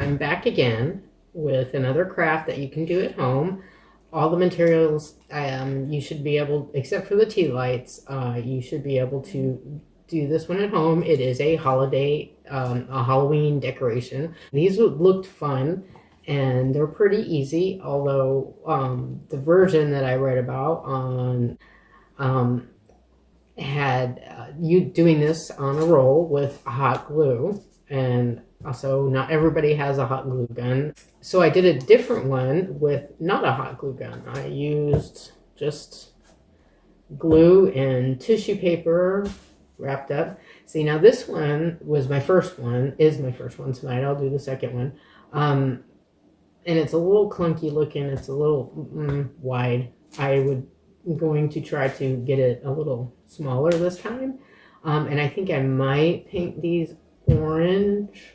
I'm back again with another craft that you can do at home. All the materials you should be able, except for the tea lights, you should be able to do this one at home. It is a holiday, a Halloween decoration. These looked fun and they're pretty easy, although the version that I read about on had you doing this on a roll with hot glue, and also not everybody has a hot glue gun. So I did a different one with not a hot glue gun. I used just glue and tissue paper wrapped up. See, now this one was my first one, is my first one tonight. I'll do the second one. And it's a little clunky looking. It's a little wide. I'm going to try to get it a little smaller this time. And I think I might paint these orange.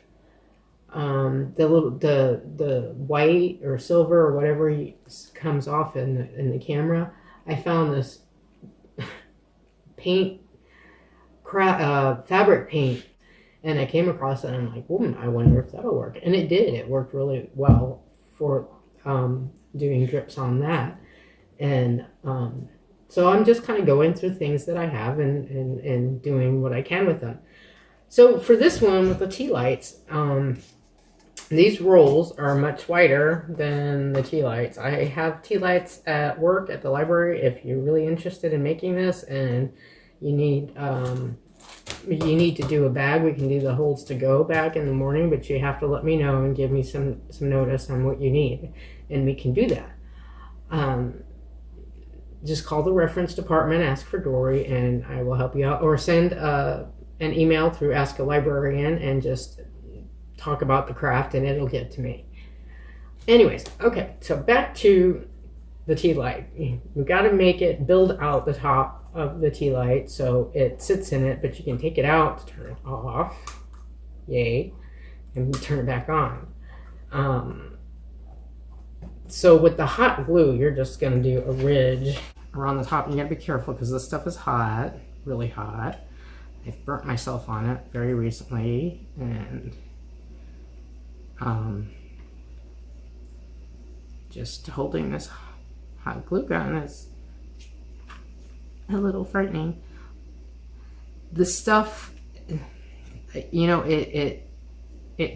The white or silver or whatever comes off in the camera. I found this paint, fabric paint, and I came across it and I'm like, I wonder if that'll work. And it did. It worked really well for doing drips on that. And so I'm just kind of going through things that I have and doing what I can with them. So for this one with the tea lights, these rolls are much wider than the tea lights. I have tea lights at work at the library. If you're really interested in making this and you need to do a bag, we can do the holds to go bag in the morning, but you have to let me know and give me some notice on what you need, and we can do that. Just call the reference department, ask for Dory, and I will help you out, or send an email through Ask a Librarian and just talk about the craft and it'll get to me. Anyways, okay, so back to the tea light. We've got to make it build out the top of the tea light so it sits in it, but you can take it out to turn it off. Yay. And turn it back on. So with the hot glue, you're just going to do a ridge around the top. You got to be careful because this stuff is hot, really hot. I've burnt myself on it very recently, and just holding this hot glue gun is a little frightening. The stuff, you know, it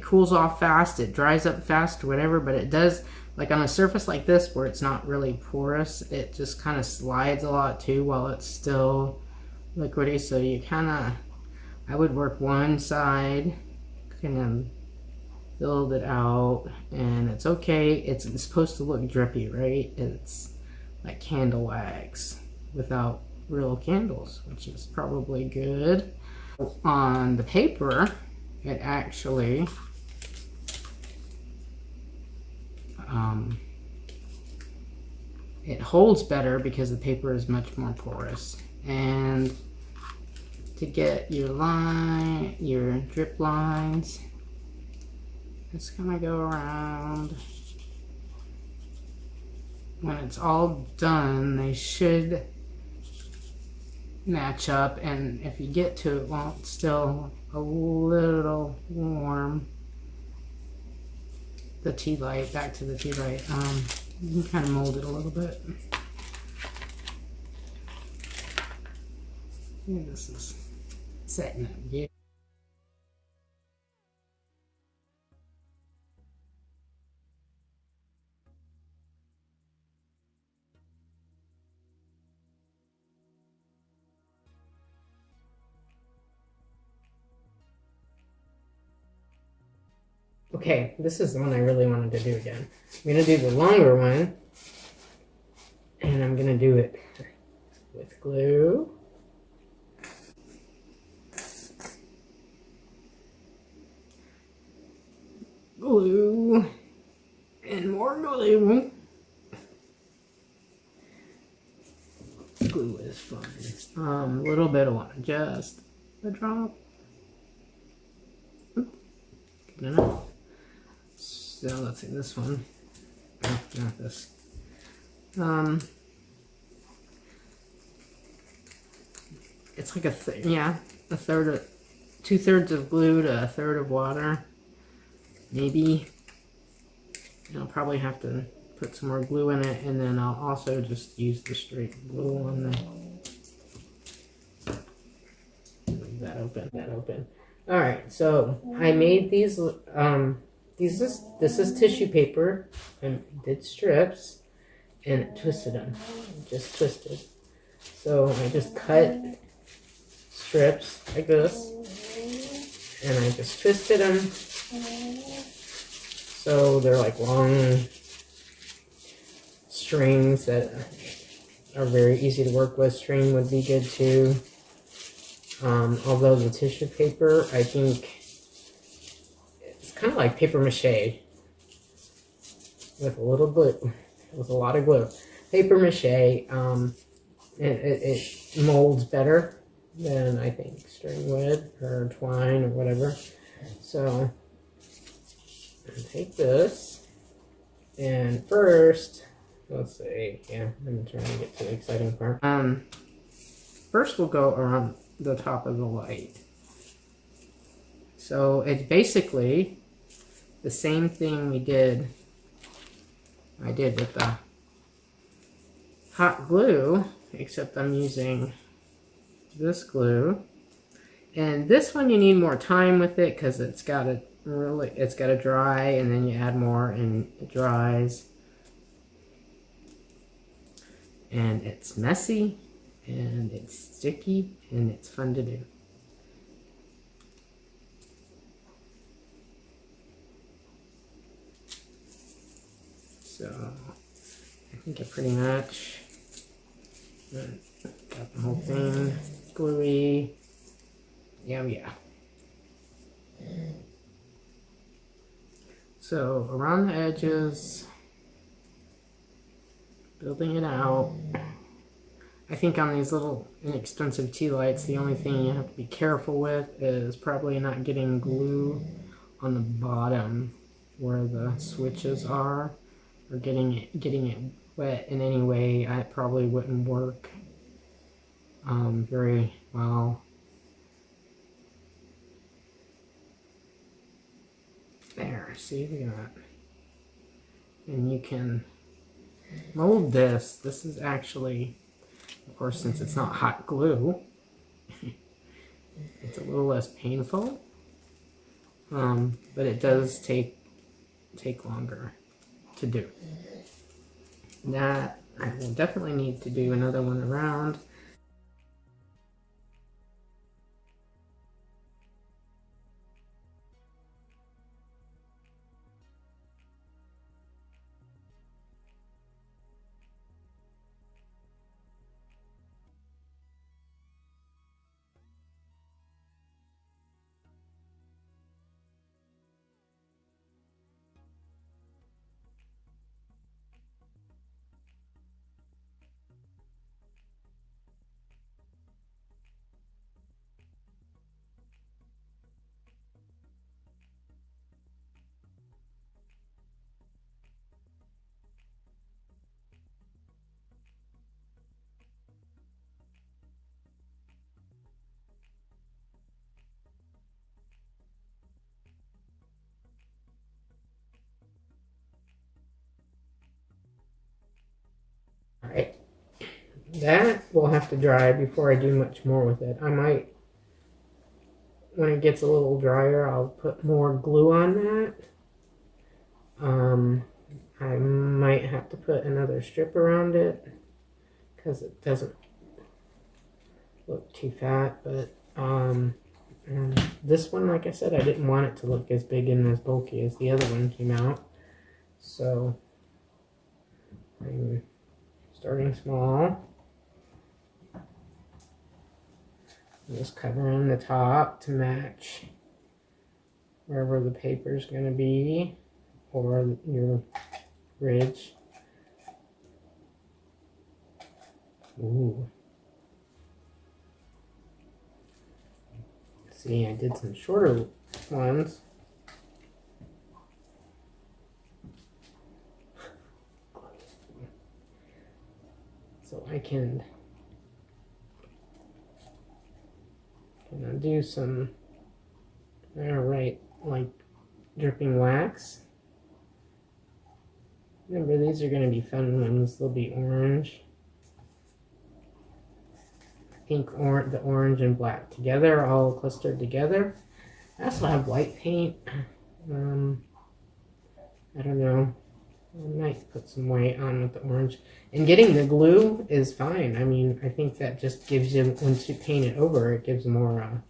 cools off fast, it dries up fast, whatever, but it does, like on a surface like this where it's not really porous, it just kind of slides a lot too while it's still liquidy. So you kind of, I would work one side, kind of build it out, and it's okay. It's supposed to look drippy, right? It's like candle wax without real candles, which is probably good. On the paper, it actually it holds better because the paper is much more porous. And to get your drip lines, it's gonna go around. When it's all done, they should match up, and if you get to it while it's still a little warm, the tea light, back to the tea light, you can kind of mold it a little bit. Yeah, this is setting up good. Okay, this is the one I really wanted to do again. I'm going to do the longer one, and I'm going to do it with glue. Glue, and more glue. Glue is fun. A little bit of one, just a drop. Good enough. So let's see this one. Oh, not this. It's like a third of, 2/3 of glue to a third of water, maybe. I'll probably have to put some more glue in it, and then I'll also just use the straight glue on the... Leave that open. All right, so I made these. This is tissue paper. I did strips and twisted them. Just twisted. So I just cut strips like this, and I just twisted them. So they're like long strings that are very easy to work with. String would be good too. Although the tissue paper, I think it's kind of like paper mache with a little glue, with a lot of glue. Paper mache, it molds better than I think string would or twine or whatever. So I'll take this, and first, let's see, yeah, I'm trying to get to the exciting part. First we'll go around the top of the light. So it's basically the same thing I did with the hot glue, except I'm using this glue. And this one you need more time with it because it's got to dry, and then you add more and it dries. And it's messy, and it's sticky, and it's fun to do. So I think I pretty much got the whole thing gluey. Yeah. So around the edges, building it out. I think on these little inexpensive tea lights, the only thing you have to be careful with is probably not getting glue on the bottom where the switches are, or getting it wet in any way. It probably wouldn't work very well. There, see that? And you can mold this. This is actually, of course, since it's not hot glue, it's a little less painful, but it does take longer to do. That I will definitely need to do another one around. Alright, that will have to dry before I do much more with it. I might, when it gets a little drier, I'll put more glue on that. I might have to put another strip around it because it doesn't look too fat, but and this one, like I said, I didn't want it to look as big and as bulky as the other one came out, so I'm starting small. I'm just covering the top to match wherever the paper is going to be, or your ridge. Ooh. See, I did some shorter ones. So I can do some, alright, like dripping wax. Remember, these are going to be fun ones. They'll be orange, pink, orange, the orange and black together, all clustered together. I also have white paint. I don't know. I might put some white on with the orange. And getting the glue is fine. I mean, I think that just gives you, once you paint it over, it gives more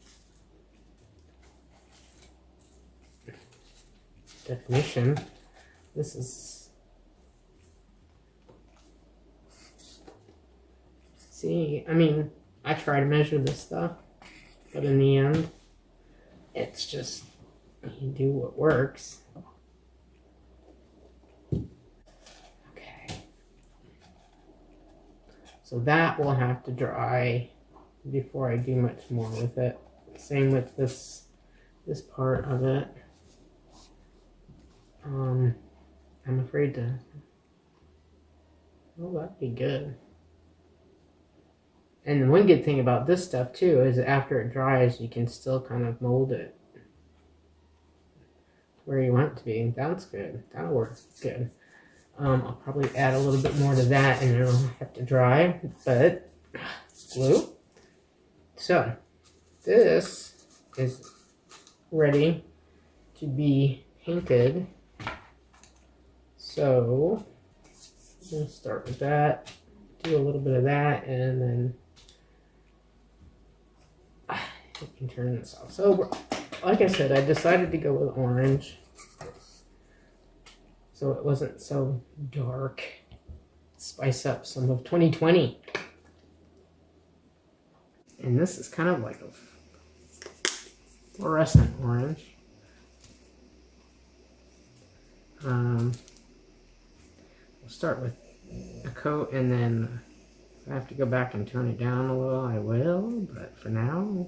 definition. This is, see, I mean, I try to measure this stuff, but in the end, it's just, you do what works. Okay. So that will have to dry before I do much more with it. Same with this part of it. I'm afraid to, oh, that'd be good. And the one good thing about this stuff too is after it dries, you can still kind of mold it where you want it to be. That's good. That'll work good. I'll probably add a little bit more to that and it'll have to dry, but glue. So this is ready to be painted. So I'm going to start with that, do a little bit of that, and then you can turn this off. So like I said, I decided to go with orange so it wasn't so dark. Spice up some of 2020. And this is kind of like a fluorescent orange. We'll start with a coat, and then if I have to go back and tone it down a little, I will, but for now,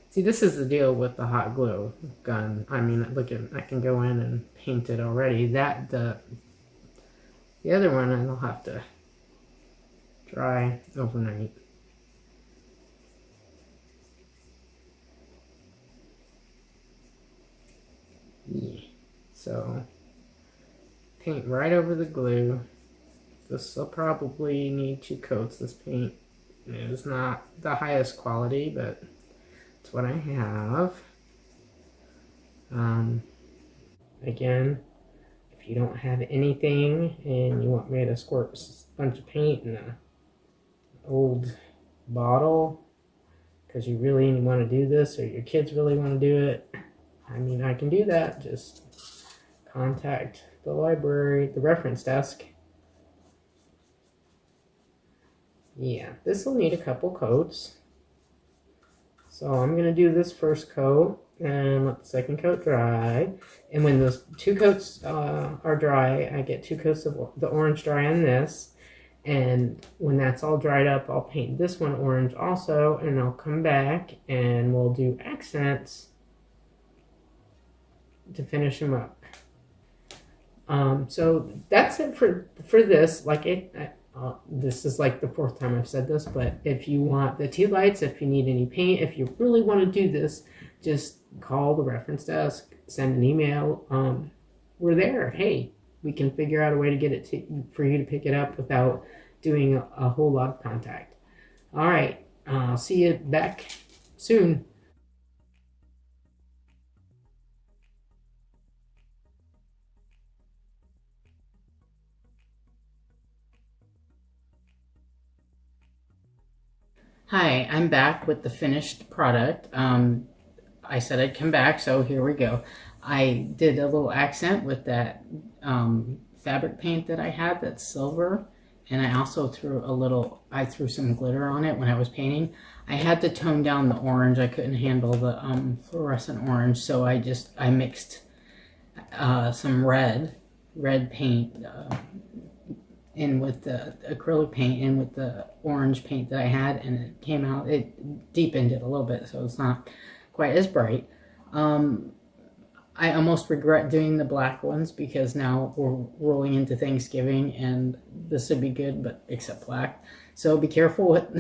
see, this is the deal with the hot glue gun. I mean, look at, I can go in and paint it already. The other one, I'll have to dry overnight. Yeah. So paint right over the glue. This will probably need 2 coats. This paint is not the highest quality, but it's what I have. Again, if you don't have anything and you want me to squirt a bunch of paint in an old bottle because you really want to do this, or your kids really want to do it, I mean, I can do that. Just contact the library, the reference desk. Yeah, this will need a couple coats. So I'm going to do this first coat and let the second coat dry. And when those 2 coats are dry, I get 2 coats of the orange dry on this. And when that's all dried up, I'll paint this one orange also, and I'll come back and we'll do accents to finish them up. So that's it for this. Like this is like the 4th time I've said this, but if you want the tea lights, if you need any paint, if you really want to do this, just call the reference desk, send an email. We're there. Hey, we can figure out a way to get it for you to pick it up without doing a whole lot of contact. All right, I'll see you back soon. Hi, I'm back with the finished product. I said I'd come back, so here we go. I did a little accent with that fabric paint that I had that's silver, and I also threw some glitter on it when I was painting. I had to tone down the orange. I couldn't handle the fluorescent orange, so I mixed some red paint in with the acrylic paint in with the orange paint that I had, and it came out, it deepened it a little bit, so it's not quite as bright. I almost regret doing the black ones because now we're rolling into Thanksgiving and this would be good, but except black. So be careful what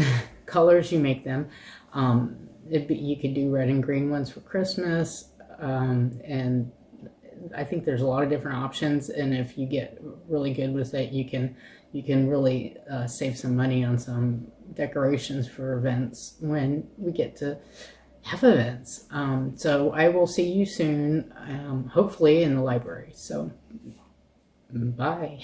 colors you make them. You could do red and green ones for Christmas, and I think there's a lot of different options, and if you get really good with it, you can really save some money on some decorations for events when we get to have events. So I will see you soon, hopefully in the library. So bye.